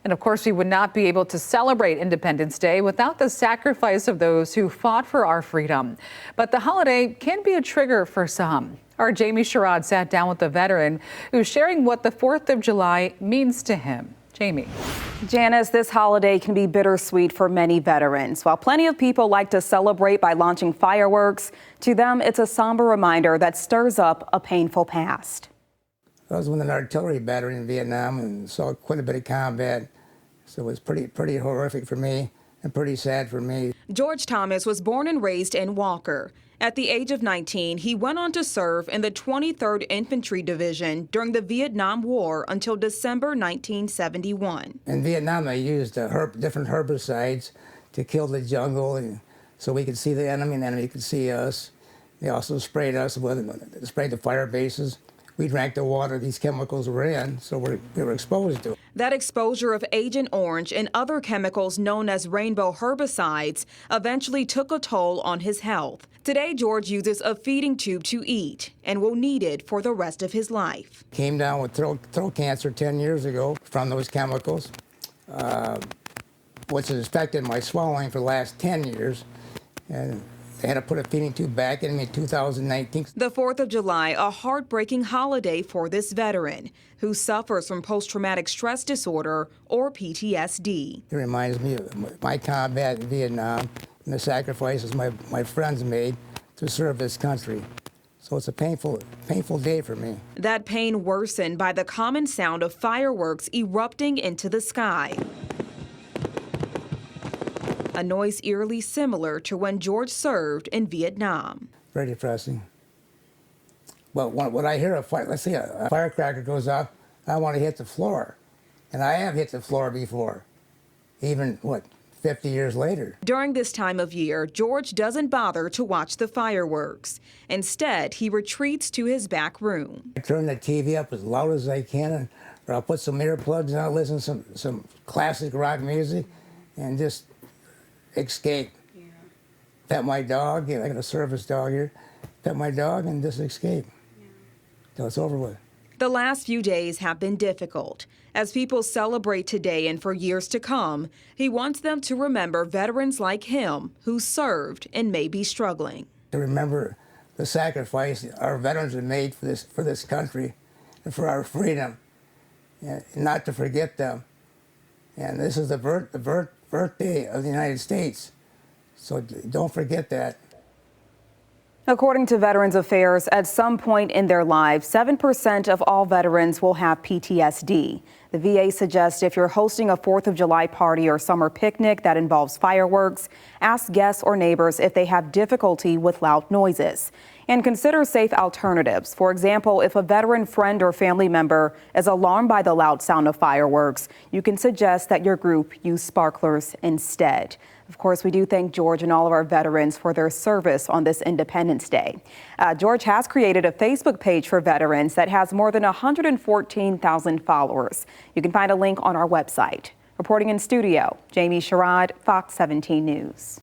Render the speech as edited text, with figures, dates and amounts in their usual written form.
And of course, we would not be able to celebrate Independence Day without the sacrifice of those who fought for our freedom. But the holiday can be a trigger for some. Our Jamie Sherrod sat down with a veteran who's sharing what the 4th of July means to him. Jamie. Janice, this holiday can be bittersweet for many veterans. While plenty of people like to celebrate by launching fireworks, to them it's a somber reminder that stirs up a painful past. I was with an artillery battery in Vietnam and saw quite a bit of combat, so it was pretty horrific for me and pretty sad for me. George Thomas was born and raised in Walker. At the age of 19, he went on to serve in the 23rd Infantry Division during the Vietnam War until December 1971. In Vietnam, they used different herbicides to kill the jungle, and so we could see the enemy and the enemy could see us. They also sprayed us sprayed the fire bases. We drank the water these chemicals were in, so we were exposed to it. That exposure of Agent Orange and other chemicals known as rainbow herbicides eventually took a toll on his health. Today, George uses a feeding tube to eat and will need it for the rest of his life. Came down with throat cancer 10 years ago from those chemicals, which has affected my swallowing for the last 10 years. And they had to put a feeding tube back in me in 2019. The 4th of July, a heartbreaking holiday for this veteran who suffers from post-traumatic stress disorder or PTSD. It reminds me of my combat in Vietnam and the sacrifices my friends made to serve this country. So it's a painful day for me. That pain worsened by the common sound of fireworks erupting into the sky. A noise eerily similar to when George served in Vietnam. Very depressing. But when I hear let's say a firecracker goes off, I want to hit the floor. And I have hit the floor before, even, 50 years later. During this time of year, George doesn't bother to watch the fireworks. Instead, he retreats to his back room. I turn the TV up as loud as I can, or I'll put some earplugs on, listen to some classic rock music, and just escape. Yeah. Pet my dog, I got a service dog here. Pet my dog and just escape till it's over with. The last few days have been difficult. As people celebrate today and for years to come, he wants them to remember veterans like him who served and may be struggling. To remember the sacrifice our veterans have made for this country and for our freedom, and not to forget them. And this is the birthday of the United States, so don't forget that. According to Veterans Affairs, at some point in their lives, 7% of all veterans will have PTSD. The VA suggests if you're hosting a 4th of July party or summer picnic that involves fireworks, ask guests or neighbors if they have difficulty with loud noises. And consider safe alternatives. For example, if a veteran friend or family member is alarmed by the loud sound of fireworks, you can suggest that your group use sparklers instead. Of course, we do thank George and all of our veterans for their service on this Independence Day. George has created a Facebook page for veterans that has more than 114,000 followers. You can find a link on our website. Reporting in studio, Jamie Sherrod, Fox 17 News.